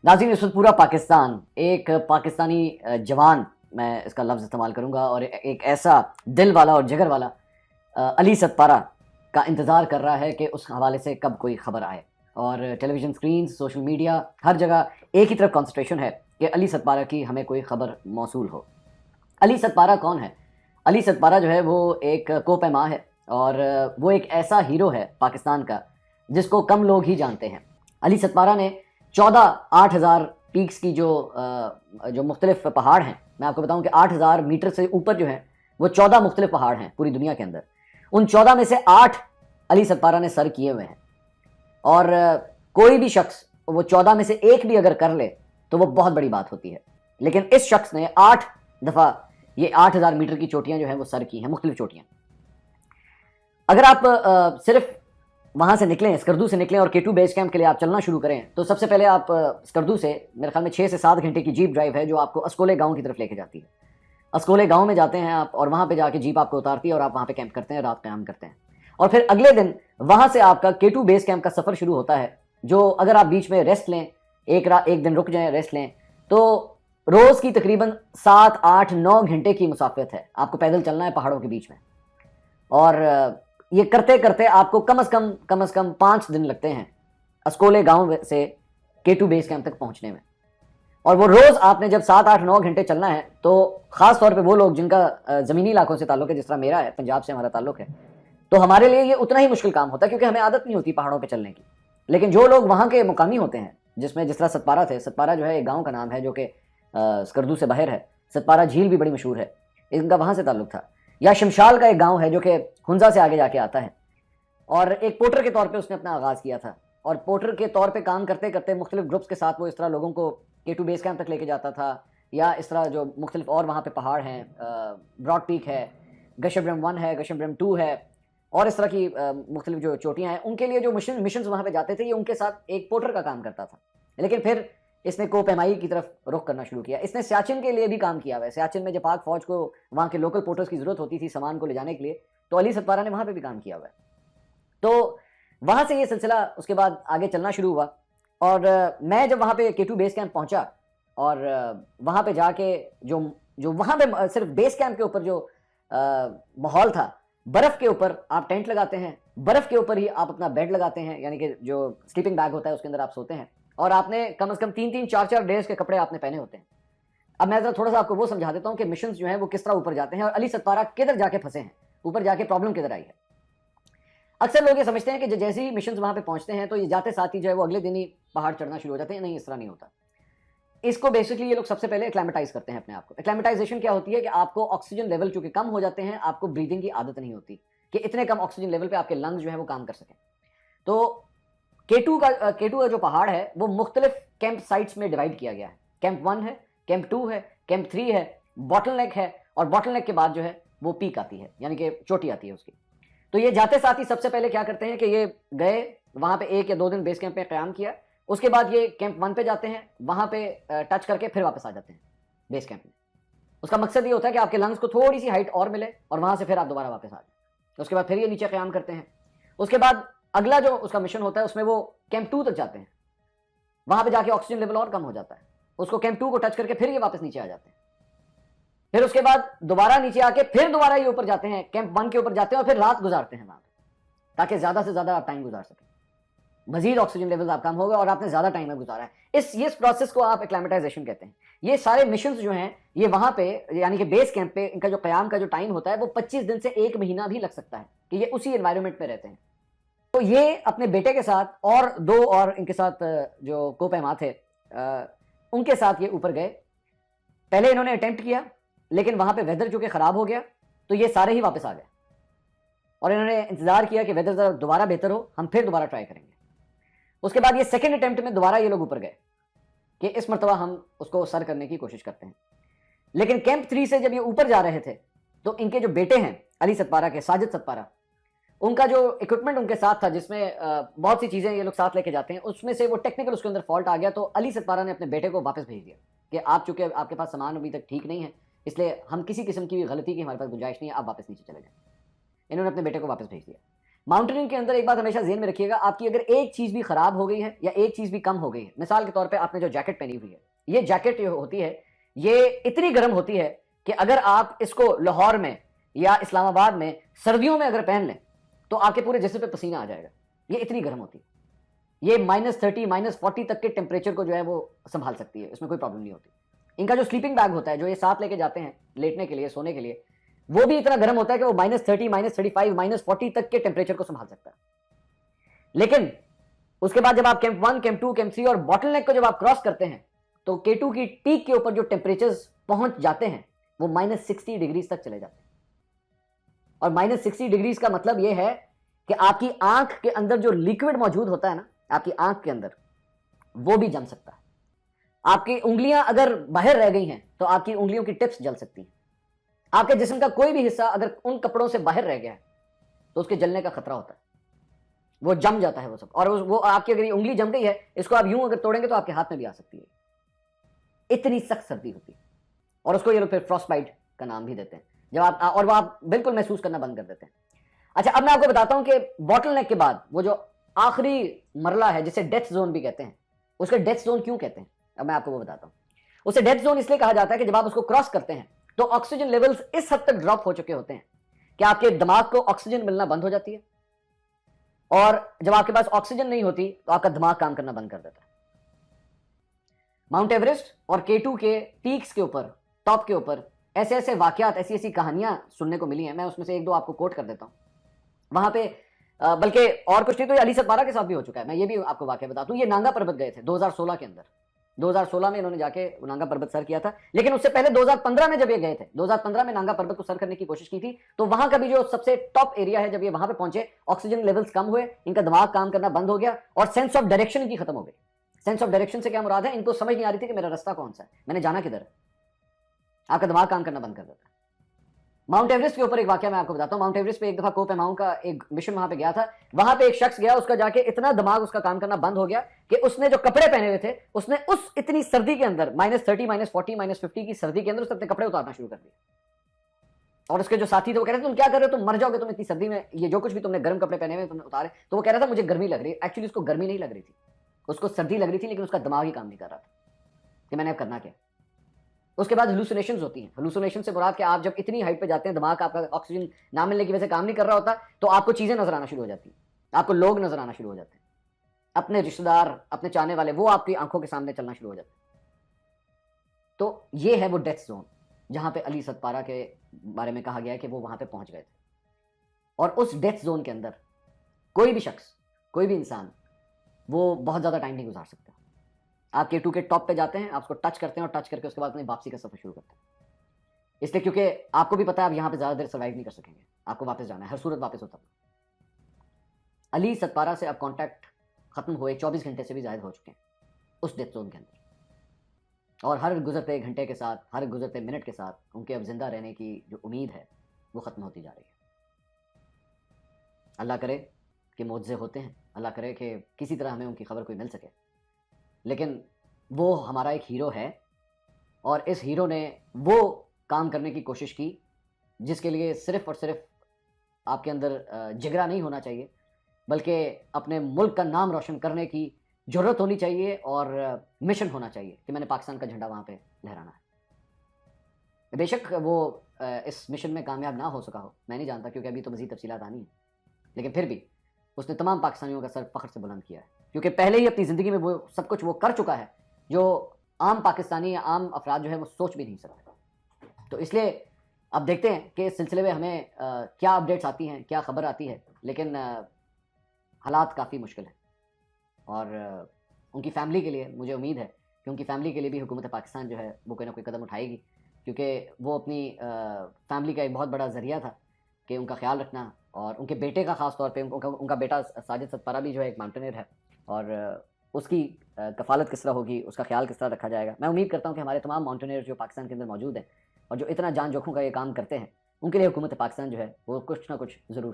नाज़रीन, इस वक्त पूरा पाकिस्तान एक पाकिस्तानी जवान, मैं इसका लफ्ज़ इस्तेमाल करूँगा, और एक ऐसा दिल वाला और जिगर वाला अली सत्पारा का इंतज़ार कर रहा है कि उस हवाले से कब कोई ख़बर आए। और टेलीविज़न स्क्रीन, सोशल मीडिया, हर जगह एक ही तरफ कॉन्सन्ट्रेशन है कि अली सत्पारा की हमें कोई ख़बर मौसूल हो। अली सत्पारा कौन है? अली सत्पारा जो है वो एक कोपैमा है, और वो एक ऐसा हीरो है पाकिस्तान का जिसको कम लोग ही जानते हैं। अली सत्पारा ने 14,8,000 पीक्स की जो मुख्तलिफ पहाड़ हैं, मैं आपको बताऊं कि 8,000 मीटर से ऊपर जो है वो 14 मुख्तलिफ पहाड़ हैं पूरी दुनिया के अंदर। उन 14 में से 8 अली सत्पारा ने सर किए हुए हैं। और कोई भी शख्स वो 14 में से एक भी अगर कर ले तो वो बहुत बड़ी बात होती है। लेकिन इस शख्स ने 8 दफ़ा ये 8,000 मीटर की चोटियां जो हैं वो सर की हैं, मुख्तलिफ चोटियां। अगर आप सिर्फ वहां से निकलें, स्कर्दू से निकलें और K2 बेस कैंप के लिए आप चलना शुरू करें, तो सबसे पहले आप स्कर्दू से मेरे ख्याल में 6 से 7 घंटे की जीप ड्राइव है जो आपको अस्कोले गांव की तरफ लेके जाती है। अस्कोले गांव में जाते हैं आप, और वहां पे जाके जीप आपको उतारती है और आप वहां पे कैंप करते हैं, रात क़याम करते हैं। और फिर अगले दिन वहां से आपका K2 बेस कैंप का सफ़र शुरू होता है, जो अगर आप बीच में रेस्ट लें, एक दिन रुक जाएं, रेस्ट लें, तो रोज़ की तकरीबन 7, 8, 9 घंटे की मुसाफियत है। आपको पैदल चलना है पहाड़ों के बीच में, और ये करते करते आपको कम अज़ कम 5 दिन लगते हैं अस्कोले गांव से K2 बेस कैंप तक पहुंचने में। और वो रोज़ आपने जब 7, 8, 9 घंटे चलना है, तो ख़ास तौर पे वो लोग जिनका ज़मीनी इलाकों से ताल्लुक़ है, जिस तरह मेरा है, पंजाब से हमारा ताल्लुक़ है, तो हमारे लिए ये उतना ही मुश्किल काम होता है क्योंकि हमें आदत नहीं होती पहाड़ों पर चलने की। लेकिन जो लोग वहाँ के मुकामी होते हैं, जिस तरह सतपारा थे, सतपारा जो है एक गाँव का नाम है जो कि स्कर्दू से बाहर है। सतपारा झील भी बड़ी मशहूर है, इनका वहाँ से ताल्लुक़ था। या शमशाल का एक गांव है जो कि हुंजा से आगे जाके आता है, और एक पोर्टर के तौर पे उसने अपना आगाज़ किया था। और पोर्टर के तौर पे काम करते करते मुख्तलिफ ग्रुप्स के साथ वो इस तरह लोगों को K2 बेस कैंप तक लेके जाता था, या इस तरह जो मुख्तलिफ और वहाँ पे पहाड़ हैं, ब्रॉड पीक है, गशब्रम 1 है, गशब्रम 2 है, और इस तरह की मुख्तलिफ जो चोटियाँ हैं, उनके लिए जो मिशन वहाँ पर जाते थे, ये उनके साथ एक पोर्टर का काम करता था। लेकिन फिर इसने कोपेमाई की तरफ रुख करना शुरू किया। इसने सियाचिन के लिए भी काम किया हुआ है। सियाचिन में जब पाक फौज को वहाँ के लोकल पोर्टर्स की ज़रूरत होती थी सामान को ले जाने के लिए, तो अली सत्पारा ने वहाँ पे भी काम किया हुआ है। तो वहाँ से ये सिलसिला उसके बाद आगे चलना शुरू हुआ। और मैं जब वहाँ पे K2 बेस कैंप पहुँचा, और वहाँ पे जाके जो वहाँ पे सिर्फ बेस कैंप के ऊपर जो माहौल था, बर्फ़ के ऊपर आप टेंट लगाते हैं, बर्फ़ के ऊपर ही आप अपना बेड लगाते हैं, यानी कि जो स्लीपिंग बैग होता है उसके अंदर आप सोते हैं, और आपने कम से कम 3-3, 4-4 डेज के कपड़े आपने पहने होते हैं। अब मैं ज़रा थोड़ा सा आपको वो समझा देता हूँ कि मिशंस जो हैं वो किस तरह ऊपर जाते हैं और अली सत्पारा किधर जाके फंसे हैं, ऊपर जाके प्रॉब्लम किधर आई है। अक्सर लोग ये समझते हैं कि जैसे ही मिशंस वहाँ पे पहुँचते हैं तो ये जाते साथ ही जो है वो अगले दिन ही पहाड़ चढ़ना शुरू हो जाते हैं। नहीं, इस तरह नहीं होता। इसको बेसिकली ये लोग सबसे पहले एक्लेमेटाइज करते हैं अपने आप को। एक्लेमेटाइजेशन क्या होती है कि आपको ऑक्सीजन लेवल चूंकि कम हो जाते हैं, आपको ब्रीदिंग की आदत नहीं होती कि इतने कम ऑक्सीजन लेवल पे आपके लंग्स जो है वो काम कर सकें। तो K2 का जो पहाड़ है वो मुख्तलिफ कैंप साइट्स में डिवाइड किया गया है। कैंप 1 है, कैंप 2 है, कैंप 3 है, बॉटल नेक है, और बॉटल नेक के बाद जो है वो पीक आती है, यानी कि चोटी आती है उसकी। तो ये जाते साथ ही सबसे पहले क्या करते हैं कि ये गए वहाँ पे 1 या 2 दिन बेस कैंप पे क़याम किया, उसके बाद ये कैंप 1 पे जाते हैं, वहाँ पे टच करके फिर वापस आ जाते हैं बेस कैंप में। उसका मकसद ये होता है कि आपके लंग्स को थोड़ी सी हाइट और मिले, और वहाँ से फिर आप दोबारा वापस आ जाए। उसके बाद फिर ये नीचे क़याम करते हैं। उसके बाद अगला जो उसका मिशन होता है उसमें वो कैंप 2 तक जाते हैं, वहां पे जाके ऑक्सीजन लेवल और कम हो जाता है, उसको कैंप 2 को टच करके फिर ये वापस नीचे आ जाते हैं। फिर उसके बाद दोबारा नीचे आके फिर दोबारा ये ऊपर जाते हैं, कैंप 1 के ऊपर जाते हैं, और फिर रात गुजारते हैं वहां पे, ताकि ज्यादा से ज्यादा आप टाइम गुजार सकें, मजीद ऑक्सीजन लेवल आप कम होगा और आपने ज्यादा टाइम में गुजारा है। इस प्रोसेस को आप एक्लेमेटाइजेशन कहते हैं। ये सारे मिशन जो हैं ये वहां पे, यानी कि बेस कैंप पे इनका जो क़याम का जो टाइम होता है वो 25 दिन से 1 महीना भी लग सकता है कि ये उसी एनवायरमेंट में रहते हैं। तो ये अपने बेटे के साथ और 2 और इनके साथ जो कोपैमा थे, उनके साथ ये ऊपर गए। पहले इन्होंने अटेम्प्ट किया, लेकिन वहां पे वेदर चूंकि खराब हो गया तो ये सारे ही वापस आ गए, और इन्होंने इंतजार किया कि वेदर दोबारा बेहतर हो, हम फिर दोबारा ट्राई करेंगे। उसके बाद ये सेकेंड अटेम्प्ट में दोबारा ये लोग ऊपर गए कि इस मरतबा हम उसको सर करने की कोशिश करते हैं। लेकिन कैंप 3 से जब ये ऊपर जा रहे थे तो इनके जो बेटे हैं अली सत्पारा के, साजिद सत्पारा, उनका जो इक्विपमेंट उनके साथ था, जिसमें बहुत सी चीज़ें ये लोग साथ लेके जाते हैं, उसमें से वो टेक्निकल उसके अंदर फॉल्ट आ गया। तो अली सत्पारा ने अपने बेटे को वापस भेज दिया कि आप चूंकि आपके पास सामान अभी तक ठीक नहीं है, इसलिए हम किसी किस्म की भी गलती की हमारे पास गुंजाइश नहीं है, आप वापस नीचे चले जाएं। इन्होंने अपने बेटे को वापस भेज दिया। माउंटेनियरिंग के अंदर एक बात हमेशा ज़हन में रखिएगा, आपकी अगर एक चीज़ भी ख़राब हो गई है या एक चीज़ भी कम हो गई है, मिसाल के तौर पे आपने जो जैकेट पहनी हुई है, ये जैकेट जो होती है ये इतनी गर्म होती है कि अगर आप इसको लाहौर में या इस्लामाबाद में सर्दियों में अगर पहन लें तो आपके पूरे जिस्म पे पसीना आ जाएगा। ये इतनी गर्म होती है, ये -30 -40 तक के टेम्परेचर को जो है वो संभाल सकती है, इसमें कोई प्रॉब्लम नहीं होती। इनका जो स्लीपिंग बैग होता है, जो ये साथ लेके जाते हैं लेटने के लिए, सोने के लिए, वो भी इतना गर्म होता है कि वो -30 -35 -40 तक के टेम्परेचर को संभाल सकता है। लेकिन उसके बाद जब आप कैंप 1 कैंप 2 कैंप 3 और बॉटल नेक को जब आप क्रॉस करते हैं तो K2 की पीक के ऊपर जो टेम्परेचर्स पहुंच जाते हैं वो -60 डिग्रीज तक चले जाते हैं। और -60 डिग्रीज का मतलब यह है कि आपकी आंख के अंदर जो लिक्विड मौजूद होता है ना, आपकी आंख के अंदर, वो भी जम सकता है। आपकी उंगलियां अगर बाहर रह गई हैं तो आपकी उंगलियों की टिप्स जल सकती हैं। आपके जिस्म का कोई भी हिस्सा अगर उन कपड़ों से बाहर रह गया है तो उसके जलने का खतरा होता है, वो जम जाता है वो सब। और वो आपकी अगर ये उंगली जम गई है, इसको आप यूं अगर तोड़ेंगे तो आपके हाथ में भी आ सकती है। इतनी सख्त सर्दी होती है, और उसको ये लोग फिर फ्रॉस्ट बाइट का नाम भी देते हैं जब आप, और वो आप बिल्कुल महसूस करना बंद कर देते हैं। अच्छा, अब मैं आपको बताता हूं कि बॉटल नेक के बाद वो जो आखिरी मरला है जिसे डेथ जोन भी कहते हैं, उसके डेथ जोन क्यों कहते हैं अब मैं आपको वो बताता हूं। उसे डेथ जोन इसलिए कहा जाता है कि जब आप उसको क्रॉस करते हैं तो ऑक्सीजन लेवल्स इस हद तक ड्रॉप हो चुके होते हैं कि आपके दिमाग को ऑक्सीजन मिलना बंद हो जाती है, और जब आपके पास ऑक्सीजन नहीं होती तो आपका दिमाग काम करना बंद कर देता है। माउंट एवरेस्ट और K2 के पीक्स के ऊपर, टॉप के ऊपर ऐसे ऐसे वाकयात, ऐसी ऐसी कहानियां सुनने को मिली हैं। मैं उसमें से एक दो आपको कोट कर देता हूं। वहां पे बल्कि और कुछ नहीं तो अली सतपारा के साथ भी हो चुका है। मैं ये भी आपको वाकया बताता हूं। ये नांगा पर्वत गए थे 2016 के अंदर। 2016 में इन्होंने जाके नांगा पर्वत सर किया था, लेकिन उससे पहले 2015 में जब ये गए थे, 2015 में नांगा पर्वत को सर करने की कोशिश की थी, तो वहां का भी जो सबसे टॉप एरिया है, जब ये वहां पे पहुंचे, ऑक्सीजन लेवल्स कम हुए, इनका दिमाग काम करना बंद हो गया और सेंस ऑफ डायरेक्शन इनकी खत्म हो गई। सेंस ऑफ डायरेक्शन से क्या मुराद है, इनको समझ नहीं आ रही थी कि मेरा रास्ता कौन सा है, मैंने जाना किधर है। आपका दिमाग काम करना बंद कर देता है। माउंट एवरेस्ट के ऊपर एक वाकया मैं आपको बताता हूं। माउंट एवरेस्ट पे एक दफा को पेमाओं का एक मिशन वहां पे गया था। वहां पे एक शख्स गया, उसका जाके इतना दिमाग उसका काम करना बंद हो गया कि उसने जो कपड़े पहने हुए थे, उसने उस इतनी सर्दी के अंदर -30 -40 -50 की सर्दी के अंदर उसने अपने कपड़े उतारना शुरू कर दिए। और उसके जो साथी थे वो कह रहे थे तुम क्या कर रहे हो, तुम मर जाओगे, तुम इतनी सर्दी में ये जो कुछ भी तुमने गर्म कपड़े पहने हुए तुमने उतारे। तो वो कह रहा था मुझे गर्मी लग रही है। एक्चुअली उसको गर्मी नहीं लग रही थी, उसको सर्दी लग रही थी, लेकिन उसका दिमाग ही काम नहीं कर रहा था कि मैंने अब करना क्या। उसके बाद हेलुसिनेशंस होती हैं। हेलुसिनेशन से मुराद कि आप जब इतनी हाइट पे जाते हैं, दिमाग आपका ऑक्सीजन ना मिलने की वजह से काम नहीं कर रहा होता, तो आपको चीजें नजर आना शुरू हो जाती हैं, आपको लोग नजर आना शुरू हो जाते हैं, अपने रिश्तेदार, अपने चाहने वाले, वो आपकी आंखों के सामने चलना शुरू हो जाते हैं। तो ये है वो डेथ जोन जहां पे अली सतपारा के बारे में कहा गया है कि वो वहां पे पहुंच गए थे। और उस डेथ जोन के अंदर कोई भी शख्स, कोई भी इंसान वो बहुत ज्यादा टाइम नहीं गुजार सकता। आप K2 के टॉप पे जाते हैं, आप उसको टच करते हैं और टच करके उसके बाद अपनी वापसी का सफर शुरू करते हैं। इसलिए क्योंकि आपको भी पता है आप यहां पे ज्यादा देर सर्वाइव नहीं कर सकेंगे, आपको वापस जाना है, हर सूरत वापस होता है। अली सतपारा से अब कांटेक्ट खत्म हुए 24 घंटे से भी ज्यादा हो चुके हैं उस डेथ जोन के अंदर, और हर गुजरते घंटे के साथ, हर गुजरते मिनट के साथ उनके अब जिंदा रहने की जो उम्मीद है वो खत्म होती जा रही है। अल्लाह करे कि मौजज़े होते हैं, अल्लाह करे कि किसी तरह हमें उनकी खबर कोई मिल सके, लेकिन वो हमारा एक हीरो है। और इस हीरो ने वो काम करने की कोशिश की जिसके लिए सिर्फ और सिर्फ आपके अंदर जिगरा नहीं होना चाहिए, बल्कि अपने मुल्क का नाम रोशन करने की ज़रूरत होनी चाहिए और मिशन होना चाहिए कि मैंने पाकिस्तान का झंडा वहाँ पे लहराना है। बेशक वो इस मिशन में कामयाब ना हो सका हो, मैं नहीं जानता, क्योंकि अभी तो मज़ीद तफसीलात आनी है, लेकिन फिर भी उसने तमाम पाकिस्तानियों का सर फ़ख्र से बुलंद किया है, क्योंकि पहले ही अपनी ज़िंदगी में वो सब कुछ वो कर चुका है जो आम पाकिस्तानी या आम अफराद जो है वो सोच भी नहीं सकते। तो इसलिए अब देखते हैं कि इस सिलसिले में हमें क्या अपडेट्स आती हैं, क्या खबर आती है, लेकिन हालात काफ़ी मुश्किल हैं। और उनकी फ़ैमिली के लिए मुझे उम्मीद है कि उनकी फ़ैमिली के लिए भी हुकूमत पाकिस्तान जो है वो कोई ना कोई कदम उठाएगी, क्योंकि वो अपनी फ़ैमिली का एक बहुत बड़ा ज़रिया था कि उनका ख्याल रखना। और उनके बेटे का ख़ास तौर पे उनका बेटा साजिद सतपारा भी जो है एक माउंटेनियर है, और उसकी कफ़ालत किस तरह होगी, उसका ख्याल किस तरह रखा जाएगा। मैं उम्मीद करता हूँ कि हमारे तमाम माउंटेनियर जो पाकिस्तान के अंदर मौजूद हैं और जो इतना जान जोखों का ये काम करते हैं, उनके लिए हुकूमत पाकिस्तान जो है वो कुछ ना कुछ ज़रूर